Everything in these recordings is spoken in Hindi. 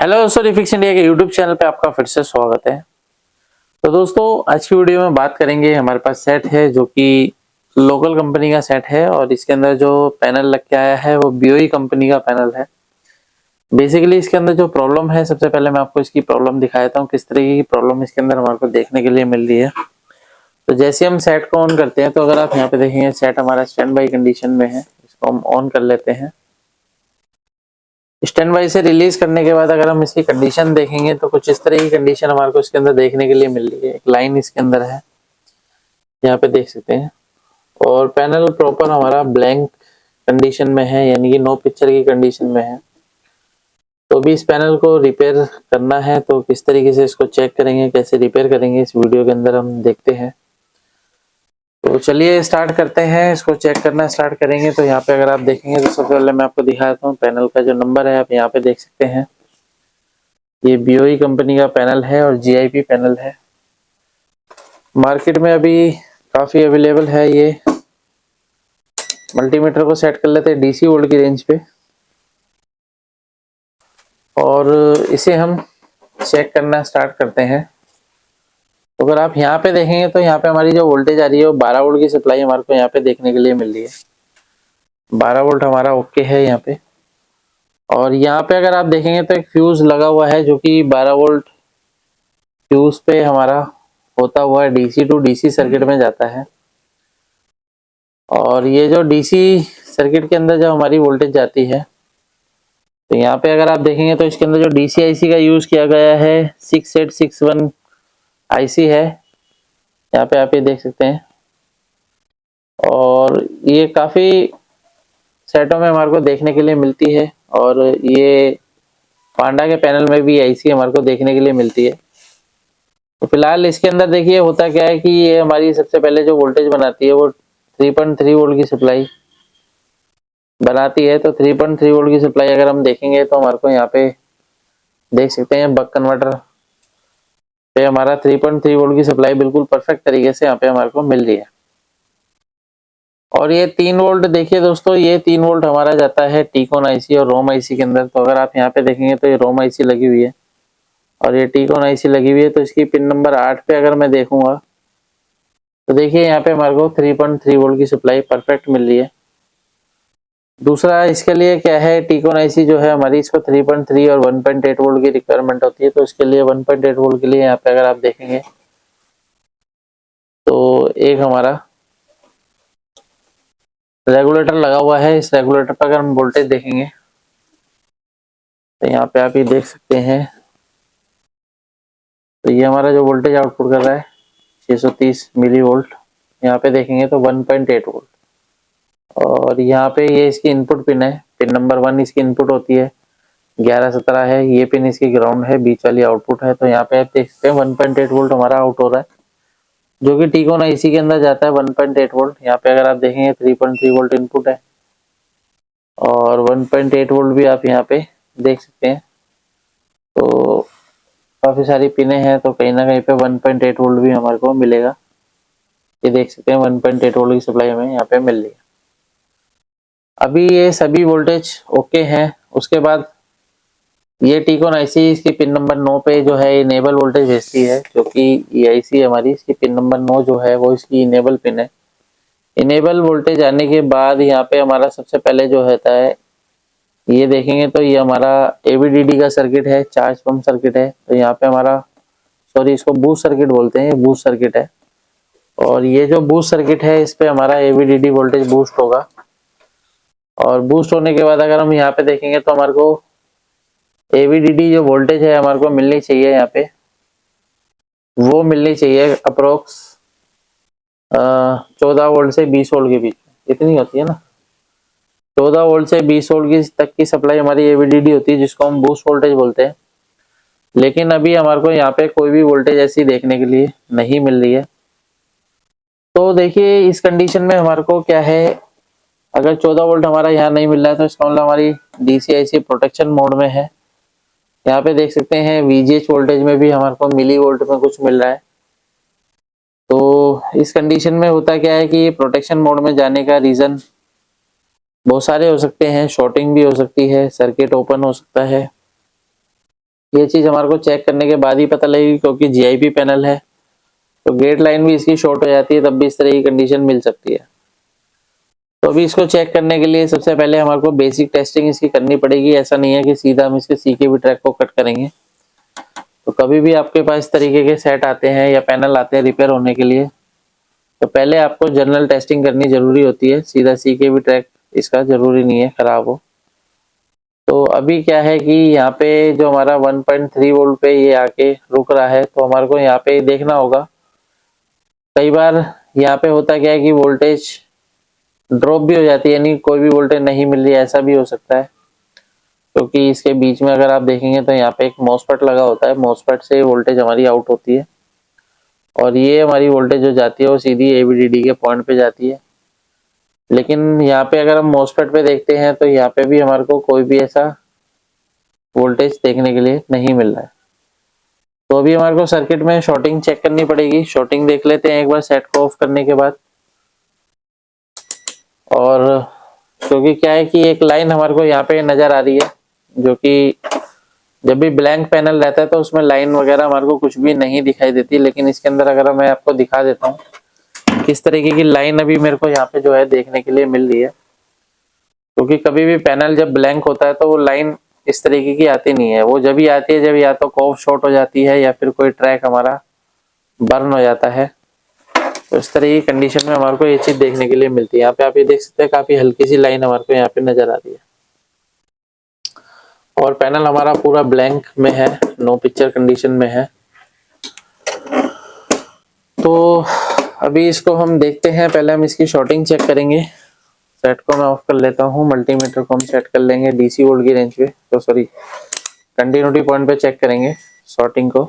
हेलो दोस्तों, रिफिक्स इंडिया के यूट्यूब चैनल पे आपका फिर से स्वागत है। तो दोस्तों, आज की वीडियो में बात करेंगे। हमारे पास सेट है जो कि लोकल कंपनी का सेट है और इसके अंदर जो पैनल लग के आया है वो BOE कंपनी का पैनल है। बेसिकली इसके अंदर जो प्रॉब्लम है, सबसे पहले मैं आपको इसकी प्रॉब्लम दिखा देता हूँ, किस तरीके की प्रॉब्लम इसके अंदर हमारे को देखने के लिए मिल रही है। तो जैसे हम सेट को ऑन करते हैं, तो अगर आप यहाँ पे देखेंगे सेट हमारा स्टैंड बाई कंडीशन में है। इसको हम ऑन कर लेते हैं। स्टैंड बाई से रिलीज करने के बाद अगर हम इसकी कंडीशन देखेंगे तो कुछ इस तरह की कंडीशन हमारे को इसके अंदर देखने के लिए मिल रही है। एक लाइन इसके अंदर है, यहाँ पे देख सकते हैं। और पैनल प्रॉपर हमारा ब्लैंक कंडीशन में है, यानी कि नो पिक्चर की कंडीशन में है। तो भी इस पैनल को रिपेयर करना है, तो किस तरीके से इसको चेक करेंगे, कैसे रिपेयर करेंगे, इस वीडियो के अंदर हम देखते हैं। तो चलिए स्टार्ट करते हैं। इसको चेक करना स्टार्ट करेंगे। तो यहाँ पे अगर आप देखेंगे तो सबसे पहले मैं आपको दिखा देता हूँ पैनल का जो नंबर है, आप यहाँ पे देख सकते हैं। ये BOE कंपनी का पैनल है और GIP पैनल है। मार्केट में अभी काफी अवेलेबल है। ये मल्टीमीटर को सेट कर लेते हैं DC वोल्ट की रेंज पे और इसे हम चेक करना स्टार्ट करते हैं। तो अगर आप यहाँ पे देखेंगे तो यहाँ पे हमारी जो वोल्टेज आ रही है वो 12 वोल्ट की सप्लाई हमारे को यहाँ पे देखने के लिए मिल रही है। 12 वोल्ट हमारा ओके है यहाँ पे। और यहाँ पे अगर आप देखेंगे तो एक फ्यूज लगा हुआ है जो कि 12 वोल्ट फ्यूज पे हमारा होता हुआ DC टू DC सर्किट में जाता है। और ये जो DC सर्किट के अंदर जब हमारी वोल्टेज जाती है, तो यहाँ पे अगर आप देखेंगे तो इसके अंदर जो DC IC का यूज किया गया है 6861 IC है, यहाँ पे आप ये देख सकते हैं। और ये काफी सेटों में हमारे को देखने के लिए मिलती है और ये पांडा के पैनल में भी IC हमारे को देखने के लिए मिलती है। तो फिलहाल इसके अंदर देखिए होता क्या है कि ये हमारी सबसे पहले जो वोल्टेज बनाती है वो 3.3 वोल्ट की सप्लाई बनाती है। तो 3.3 वोल्ट की सप्लाई अगर हम देखेंगे तो हमारे को यहाँ पे देख सकते हैं बक कन्वर्टर पे हमारा 3.3 वोल्ट की सप्लाई बिल्कुल परफेक्ट तरीके से यहाँ पे हमारे को मिल रही है। और ये 3 वोल्ट देखिए दोस्तों, ये 3 वोल्ट हमारा जाता है टीकॉन IC और रोम IC के अंदर। तो अगर आप यहाँ पे देखेंगे तो ये रोम IC लगी हुई है और ये टीकॉन IC लगी हुई है। तो इसकी पिन नंबर 8 पे अगर मैं देखूंगा तो देखिए यहाँ पे हमारे को 3.3 वोल्ट की सप्लाई परफेक्ट मिल रही है। दूसरा इसके लिए क्या है, टीकॉन IC जो है हमारी, इसको 3.3 और 1.8 वोल्ट की रिक्वायरमेंट होती है। तो इसके लिए 1.8 वोल्ट के लिए यहाँ पे अगर आप देखेंगे तो एक हमारा रेगुलेटर लगा हुआ है। इस रेगुलेटर पर अगर हम वोल्टेज देखेंगे तो यहाँ पे आप ये देख सकते हैं। तो ये हमारा जो वोल्टेज आउटपुट कर रहा है 630 मिली वोल्ट, यहाँ पे देखेंगे तो 1.8 वोल्ट। और यहाँ पे ये इसकी इनपुट पिन है, पिन नंबर 1 इसकी इनपुट होती है, 11-17 है। ये पिन इसकी ग्राउंड है, बीच वाली आउटपुट है। तो यहाँ पे आप देख सकते हैं 1.8 वोल्ट हमारा आउट हो रहा है, जो कि टीकॉन IC के अंदर जाता है 1.8 वोल्ट। यहाँ पे अगर आप देखेंगे 3.3 वोल्ट इनपुट है और 1.8 वोल्ट भी आप यहाँ पे देख सकते हैं। तो काफी सारी पिने हैं, तो कहीं ना कहीं पे 1.8 वोल्ट भी हमारे को मिलेगा। ये देख सकते हैं 1.8 वोल्ट की सप्लाई हमें यहाँ पे मिल रही है। अभी ये सभी वोल्टेज ओके हैं। उसके बाद ये टीकॉन IC इसकी पिन नंबर 9 पे जो है इनेबल वोल्टेज भेजती है, जो कि ये IC हमारी इसकी पिन नंबर 9 जो है वो इसकी इनेबल पिन है। इनेबल वोल्टेज आने के बाद यहाँ पे हमारा सबसे पहले जो होता है, ये देखेंगे तो ये हमारा AVDD का सर्किट है, चार्ज पंप सर्किट है। तो यहाँ पे हमारा, सॉरी इसको बूस्ट सर्किट बोलते हैं, बूस्ट सर्किट है। और ये जो बूस्ट सर्किट है इस पे हमारा AVDD वोल्टेज बूस्ट होगा। और बूस्ट होने के बाद अगर हम यहाँ पे देखेंगे तो हमारे को AVDD जो वोल्टेज है हमारे को मिलनी चाहिए, यहाँ पे वो मिलनी चाहिए अप्रोक्स 14 वोल्ट से 20 वोल्ट के बीच में, इतनी होती है ना। 14 वोल्ट से 20 वोल्ट की तक की सप्लाई हमारी AVDD होती है, जिसको हम बूस्ट वोल्टेज बोलते हैं। लेकिन अभी हमारे को यहाँ पे कोई भी वोल्टेज ऐसी देखने के लिए नहीं मिल रही है। तो देखिए इस कंडीशन में हमारे को क्या है, अगर 14 वोल्ट हमारा यहाँ नहीं मिल रहा है तो इसका मतलब हमारी DC IC प्रोटेक्शन मोड में है। यहाँ पे देख सकते हैं VGH वोल्टेज में भी हमारे को मिली वोल्ट में कुछ मिल रहा है। तो इस कंडीशन में होता क्या है कि प्रोटेक्शन मोड में जाने का रीजन बहुत सारे हो सकते हैं। शॉर्टिंग भी हो सकती है, सर्किट ओपन हो सकता है, ये चीज हमारे को चेक करने के बाद ही पता लगेगी, क्योंकि जीआईपी पैनल है तो गेट लाइन भी इसकी शॉर्ट हो जाती है, तब भी इस तरह की कंडीशन मिल सकती है। तो अभी इसको चेक करने के लिए सबसे पहले हमारे को बेसिक टेस्टिंग इसकी करनी पड़ेगी। ऐसा नहीं है कि सीधा हम इसके सीकेबी ट्रैक को कट करेंगे। तो कभी भी आपके पास इस तरीके के सेट आते हैं या पैनल आते हैं रिपेयर होने के लिए, तो पहले आपको जनरल टेस्टिंग करनी जरूरी होती है। सीधा सीकेबी ट्रैक इसका जरूरी नहीं है खराब हो। तो अभी क्या है कि यहाँ पे जो हमारा 1.3 वोल्ट पे ये आके रुक रहा है, तो हमारे को यहाँ पे देखना होगा। कई बार यहाँ पे होता क्या है कि वोल्टेज ड्रॉप भी हो जाती है, यानी कोई भी वोल्टेज नहीं मिल रही, ऐसा भी हो सकता है। क्योंकि इसके बीच में अगर आप देखेंगे तो यहाँ पे एक मॉसफेट लगा होता है, मॉसफेट से वोल्टेज हमारी आउट होती है और ये हमारी वोल्टेज जो जाती है वो सीधी एवीडीडी के पॉइंट पे जाती है। लेकिन यहाँ पे अगर हम मॉसफेट पे देखते हैं तो यहाँ पे भी हमारे को कोई भी ऐसा वोल्टेज देखने के लिए नहीं मिल रहा है। तो अभी हमारे को सर्किट में शॉर्टिंग चेक करनी पड़ेगी। शॉर्टिंग देख लेते हैं एक बार सेट को ऑफ करने के बाद। और क्योंकि क्या है कि एक लाइन हमारे को यहाँ पे नजर आ रही है, जो कि जब भी ब्लैंक पैनल रहता है तो उसमें लाइन वगैरह हमारे को कुछ भी नहीं दिखाई देती। लेकिन इसके अंदर अगर मैं आपको दिखा देता हूँ किस तरीके की लाइन अभी मेरे को यहाँ पे जो है देखने के लिए मिल रही है। क्योंकि कभी भी पैनल जब ब्लैंक होता है तो वो लाइन इस तरीके की आती नहीं है। वो जब ही आती है जब या तो कॉफ शॉर्ट हो जाती है या फिर कोई ट्रैक हमारा बर्न हो जाता है। तो इस तरह की कंडीशन में हमारे को ये चीज देखने के लिए मिलती है। यहाँ पे आप ये देख सकते हैं काफी हल्की सी लाइन हमारे को यहाँ पे नजर आ रही है और पैनल हमारा पूरा ब्लैंक में है, नो पिक्चर कंडीशन में है। तो अभी इसको हम देखते हैं। पहले हम इसकी शॉर्टिंग चेक करेंगे। सेट को मैं ऑफ कर लेता हूँ, मल्टीमीटर को हम सेट कर लेंगे डीसी वोल्ट की रेंज पे, तो सॉरी कंटिन्यूटी पॉइंट पे चेक करेंगे शॉर्टिंग को।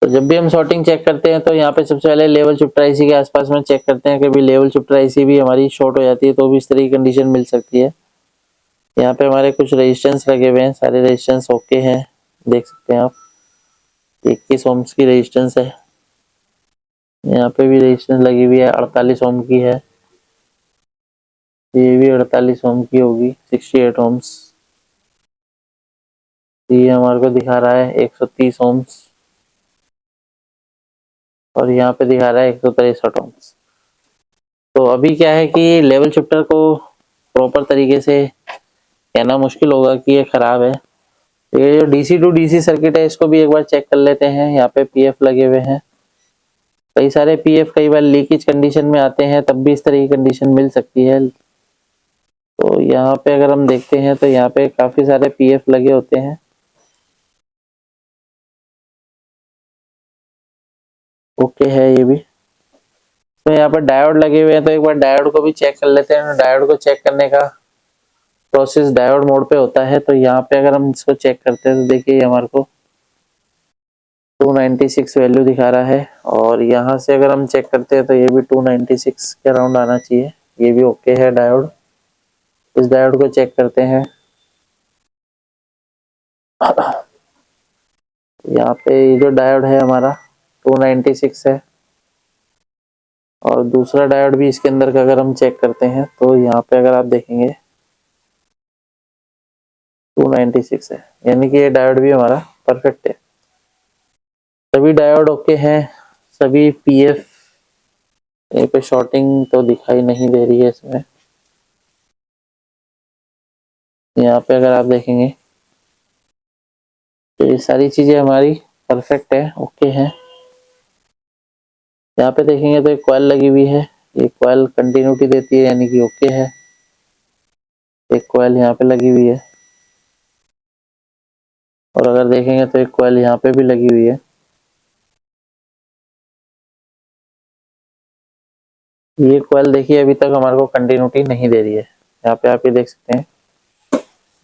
तो जब भी हम शॉर्टिंग चेक करते हैं तो यहाँ पे सबसे पहले लेवल शिफ्टर आईसी के आसपास में चेक करते हैं कि भी लेवल शिफ्टर आईसी भी हमारी शॉर्ट हो जाती है तो भी इस तरह की कंडीशन मिल सकती है। यहाँ पे हमारे कुछ रेजिस्टेंस लगे हुए हैं, सारे रेजिस्टेंस ओके हैं, देख सकते हैं आप। 21 ओम्स की रेजिस्टेंस है। यहाँ पे भी रेजिस्टेंस लगी हुई है, 48 ओम की है। ये भी 48 ओम की होगी, 68 ओम्स। ये हमारे को दिखा रहा है 130 ओम्स और यहाँ पे दिखा रहा है 163 ओम्स। तो अभी क्या है कि लेवल शिफ्टर को प्रॉपर तरीके से कहना मुश्किल होगा कि ये खराब है। ये जो डीसी टू डीसी सर्किट है इसको भी एक बार चेक कर लेते हैं। यहाँ पे पीएफ लगे हुए हैं, कई सारे पीएफ कई बार लीकेज कंडीशन में आते हैं, तब भी इस तरह की कंडीशन मिल सकती है। तो यहाँ पे अगर हम देखते हैं तो यहाँ पे काफी सारे पीएफ लगे होते हैं। ओके है ये भी। तो यहाँ पर डायोड लगे हुए हैं, तो एक बार डायोड को भी चेक कर लेते हैं। डायोड को चेक करने का प्रोसेस डायोड मोड पे होता है। तो यहाँ पे अगर हम इसको चेक करते हैं तो देखिए हमारे को 296 वैल्यू दिखा रहा है और यहाँ से अगर हम चेक करते हैं तो ये भी 296 के अराउंड आना चाहिए। ये भी ओके है डायोड। इस डायोड को चेक करते हैं। यहाँ पे जो डायोड है हमारा 296 है और दूसरा डायोड भी इसके अंदर का अगर हम चेक करते हैं तो यहाँ पे अगर आप देखेंगे 296 है, यानी कि ये डायोड भी हमारा परफेक्ट है। सभी डायोड ओके हैं, सभी पीएफ। यहाँ पे शॉर्टिंग तो दिखाई नहीं दे रही है इसमें। यहाँ पे अगर आप देखेंगे तो ये सारी चीजें हमारी परफेक्ट है, ओके है। यहाँ पे देखेंगे तो एक कॉइल लगी हुई है, ये कॉइल कंटिन्यूटी देती है यानी कि ओके है। एक कॉइल यहाँ पे लगी हुई है और अगर देखेंगे तो एक कॉइल यहाँ पे भी लगी हुई है। ये कॉइल देखिए अभी तक हमारे को कंटिन्यूटी नहीं दे रही है। यहाँ पे आप ये देख सकते हैं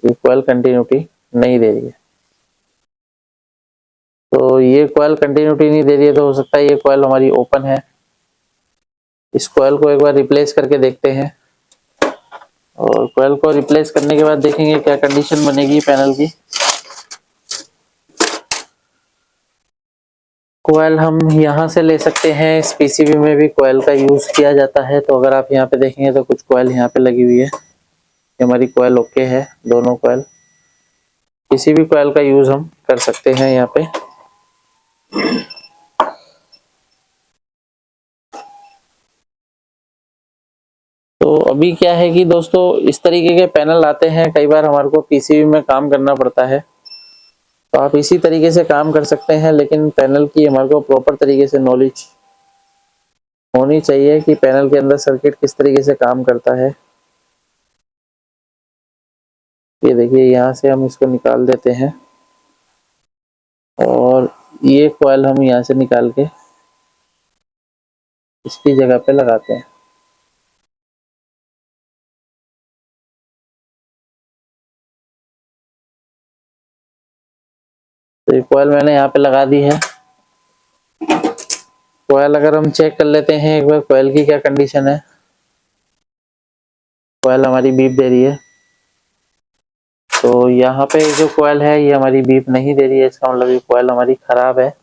ये कॉइल कंटिन्यूटी नहीं दे रही है। तो ये कॉइल कंटिन्यूटी नहीं दे रही है तो हो सकता है ये कॉइल हमारी ओपन है। इस कॉइल को एक बार रिप्लेस करके देखते हैं और कॉइल को रिप्लेस करने के बाद देखेंगे क्या कंडीशन बनेगी पैनल की। कॉइल हम यहाँ से ले सकते हैं, इस पीसीबी में भी कॉइल का यूज किया जाता है। तो अगर आप यहाँ पे देखेंगे तो कुछ कॉइल यहाँ पे लगी हुई है। हमारी कॉइल ओके है, दोनों कॉइल। किसी भी कॉइल का यूज हम कर सकते हैं यहाँ पे। तो अभी क्या है कि दोस्तों इस तरीके के पैनल आते हैं, कई बार हमारे को पीसीबी में काम करना पड़ता है, तो आप इसी तरीके से काम कर सकते हैं, लेकिन पैनल की हमारे को प्रॉपर तरीके से नॉलेज होनी चाहिए कि पैनल के अंदर सर्किट किस तरीके से काम करता है। ये देखिए यहाँ से हम इसको निकाल देते हैं और ये कॉइल हम यहाँ से निकाल के इसकी जगह पे लगाते हैं। तो ये कॉइल मैंने यहाँ पे लगा दी है। कॉइल अगर हम चेक कर लेते हैं एक बार कॉइल की क्या कंडीशन है। कॉइल हमारी बीप दे रही है, तो यहाँ पे जो कॉइल है ये हमारी बीप नहीं दे रही है, इसका मतलब ये कॉइल हमारी खराब है।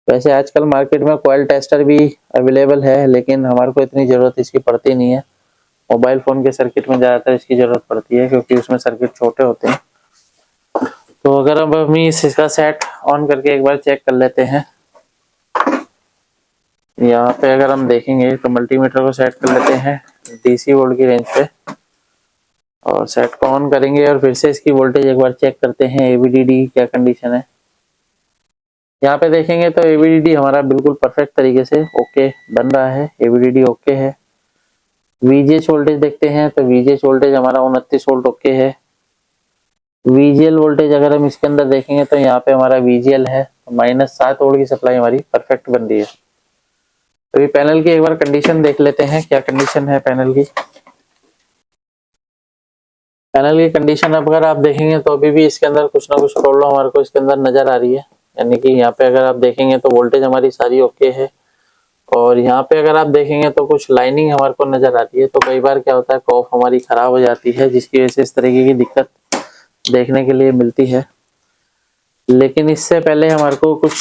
वैसे आजकल मार्केट में कॉइल टेस्टर भी अवेलेबल है, लेकिन हमारे को इतनी ज़रूरत इसकी पड़ती नहीं है। मोबाइल फ़ोन के सर्किट में ज़्यादातर इसकी ज़रूरत पड़ती है, क्योंकि उसमें सर्किट छोटे होते हैं। तो अगर अब हम इसका सेट ऑन करके एक बार चेक कर लेते हैं। यहाँ पे अगर हम देखेंगे तो मल्टीमीटर को सेट कर लेते हैं DC वोल्ट की रेंज पे, और सेट को ऑन करेंगे और फिर से इसकी वोल्टेज एक बार चेक करते हैं ABDD क्या कंडीशन है। यहाँ पे देखेंगे तो ABDD हमारा बिल्कुल परफेक्ट तरीके से ओके बन रहा है, ABDD ओके है। VGH वोल्टेज देखते हैं तो VGH वोल्टेज हमारा 29 वोल्ट ओके है। VGL वोल्टेज अगर हम इसके अंदर देखेंगे तो यहाँ पे हमारा VGL है, -7 वोल्ट की सप्लाई हमारी परफेक्ट बन रही है। तो ये पैनल की एक बार कंडीशन देख लेते हैं, क्या कंडीशन है पैनल की। पैनल की कंडीशन अब अगर आप देखेंगे तो अभी भी इसके अंदर कुछ ना कुछ प्रॉब्लम हमारे को इसके अंदर नजर आ रही है। यानी कि यहाँ पे अगर आप देखेंगे तो वोल्टेज हमारी सारी ओके है, और यहाँ पे अगर आप देखेंगे तो कुछ लाइनिंग हमारे को नजर आती है। तो कई बार क्या होता है कॉफ हमारी खराब हो जाती है, जिसकी वजह से इस तरीके की दिक्कत देखने के लिए मिलती है। लेकिन इससे पहले हमारे को कुछ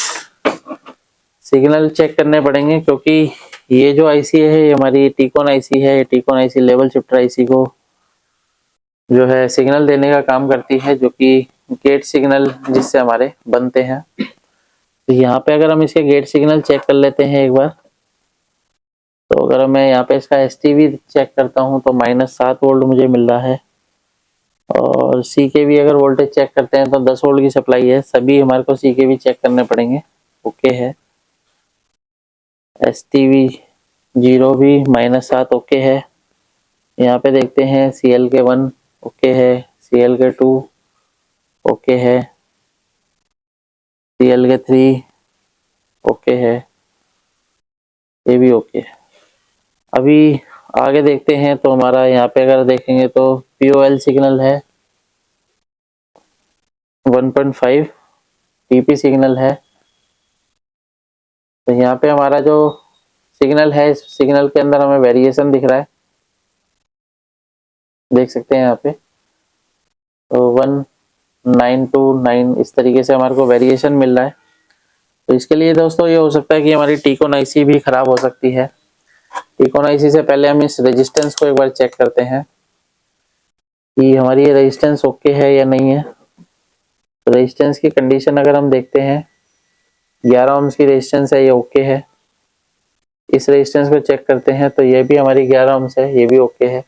सिग्नल चेक करने पड़ेंगे, क्योंकि ये जो आईसी है ये हमारी टीकॉन आईसी है। टीकॉन आईसी लेवल शिफ्टर आईसी को जो है सिग्नल देने का काम करती है, जो कि गेट सिग्नल जिससे हमारे बनते हैं। तो यहाँ पे अगर हम इसके गेट सिग्नल चेक कर लेते हैं एक बार, तो अगर मैं यहाँ पे इसका STV चेक करता हूँ तो -7 वोल्ट मुझे मिल रहा है, और सी के भी अगर वोल्टेज चेक करते हैं तो 10 वोल्ट की सप्लाई है। सभी हमारे को सी के भी चेक करने पड़ेंगे, ओके है। STV 0 भी -7 ओके है। यहाँ पे देखते हैं CL के 1 ओके है, CL के 2 ओके है, CL के 3 ओके है, ये भी ओके है। अभी आगे देखते हैं तो हमारा यहाँ पे अगर देखेंगे तो POL सिग्नल है 1.5, TP सिग्नल है। तो यहाँ पे हमारा जो सिग्नल है, इस सिग्नल के अंदर हमें वेरिएशन दिख रहा है, देख सकते हैं यहाँ पे। तो 1929 इस तरीके से हमारे को वेरिएशन मिल रहा है। तो इसके लिए दोस्तों ये हो सकता है कि हमारी टीकॉन आईसी भी खराब हो सकती है। टीकॉन आईसी से पहले हम इस रेजिस्टेंस को एक बार चेक करते हैं कि हमारी ये रेजिस्टेंस ओके है या नहीं है। तो रेजिस्टेंस की कंडीशन अगर हम देखते हैं 11 ओम्स की रेजिस्टेंस है, ये ओके है। इस रेजिस्टेंस को चेक करते हैं तो ये भी हमारी 11 ओम्स है, ये भी ओके है।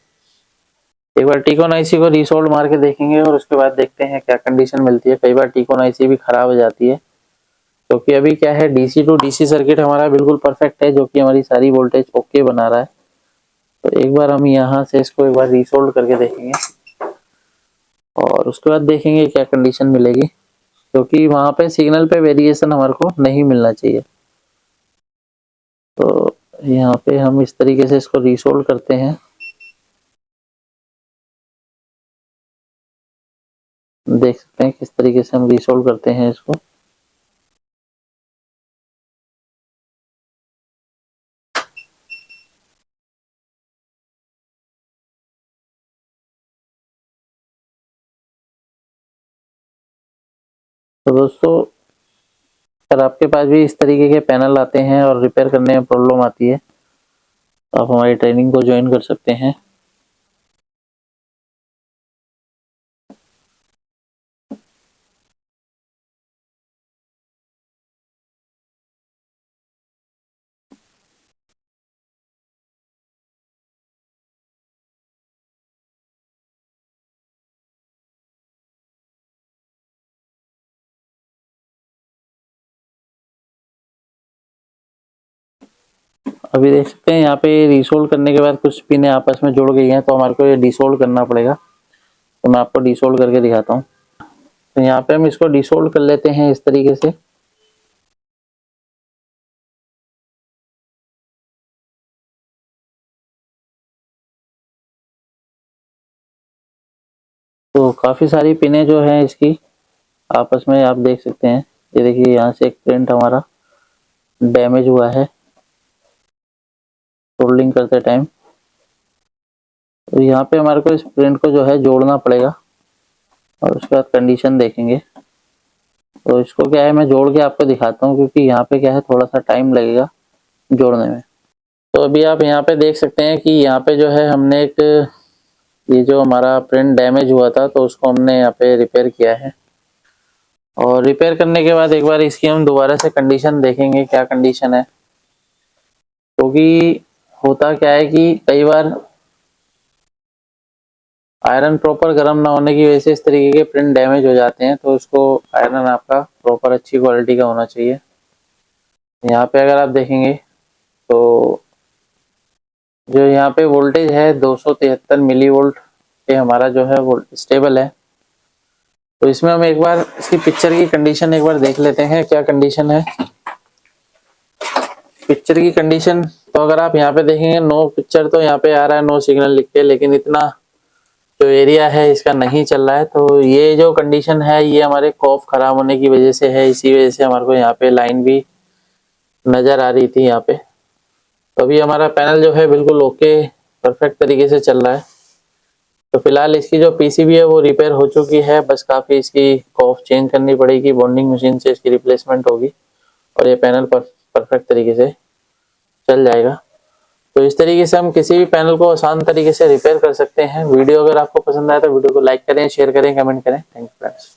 एक बार टीकॉन आईसी को रीसोल्ड मार के देखेंगे और उसके बाद देखते हैं क्या कंडीशन मिलती है। कई बार टीकॉन आईसी भी खराब हो जाती है, क्योंकि अभी क्या है DC टू DC सर्किट हमारा बिल्कुल परफेक्ट है, जो कि हमारी सारी वोल्टेज ओके बना रहा है। तो एक बार हम यहाँ से इसको एक बार रीसोल्ड करके देखेंगे और उसके बाद देखेंगे क्या कंडीशन मिलेगी, क्योंकि वहाँ पे सिग्नल पे वेरिएशन हमारे को नहीं मिलना चाहिए। तो यहाँ पे हम इस तरीके से इसको रीसोल्ड करते हैं। देख सकते हैं किस तरीके से हम रीसोल्व करते हैं इसको। तो दोस्तों अगर आपके पास भी इस तरीके के पैनल आते हैं और रिपेयर करने में प्रॉब्लम आती है, तो आप हमारी ट्रेनिंग को ज्वाइन कर सकते हैं। अभी देख सकते हैं यहाँ पे डिसोल्ड करने के बाद कुछ पिनें आपस में जुड़ गई हैं, तो हमारे को ये डिसोल्ड करना पड़ेगा। तो मैं आपको डिसोल्ड करके दिखाता हूँ। तो यहाँ पे हम इसको डिसोल्ड कर लेते हैं इस तरीके से। तो काफ़ी सारी पिनें जो हैं इसकी आपस में आप देख सकते हैं। ये देखिए यहाँ से एक प्रिंट हमारा डैमेज हुआ है सोल्डिंग करते टाइम। तो यहाँ पे हमारे को इस प्रिंट को जो है जोड़ना पड़ेगा और उसके बाद कंडीशन देखेंगे। तो इसको क्या है, मैं जोड़ के आपको दिखाता हूँ, क्योंकि यहाँ पे क्या है थोड़ा सा टाइम लगेगा जोड़ने में। तो अभी आप यहाँ पे देख सकते हैं कि यहाँ पे जो है हमने एक ये जो हमारा प्रिंट डैमेज हुआ था तो उसको हमने यहाँ पे रिपेयर किया है। और रिपेयर करने के बाद एक बार इसकी हम दोबारा से कंडीशन देखेंगे क्या कंडीशन है। क्योंकि होता क्या है कि कई बार आयरन प्रॉपर गर्म ना होने की वजह से इस तरीके के प्रिंट डैमेज हो जाते हैं। तो उसको आयरन आपका प्रॉपर अच्छी क्वालिटी का होना चाहिए। यहाँ पे अगर आप देखेंगे तो जो यहाँ पे वोल्टेज है 273 मिली वोल्ट ये हमारा जो है वो स्टेबल है। तो इसमें हम एक बार इसकी पिक्चर की कंडीशन एक बार देख लेते हैं क्या कंडीशन है। पिक्चर की कंडीशन तो अगर आप यहाँ पे देखेंगे नो पिक्चर, तो यहाँ पे आ रहा है नो सिग्नल लिख के, लेकिन इतना जो एरिया है इसका नहीं चल रहा है। तो ये जो कंडीशन है ये हमारे कॉफ खराब होने की वजह से है। इसी वजह से हमारे को यहाँ पे लाइन भी नजर आ रही थी यहाँ पे। तो अभी हमारा पैनल जो है बिल्कुल ओके परफेक्ट तरीके से चल रहा है। तो फिलहाल इसकी जो पीसीबी है वो रिपेयर हो चुकी है, बस काफ़ी इसकी कॉफ चेंज करनी पड़ेगी, बॉन्डिंग मशीन से इसकी रिप्लेसमेंट होगी और ये पैनल परफेक्ट तरीके से चल जाएगा। तो इस तरीके से हम किसी भी पैनल को आसान तरीके से रिपेयर कर सकते हैं। वीडियो अगर आपको पसंद आया तो वीडियो को लाइक करें, शेयर करें, कमेंट करें। Thank you friends.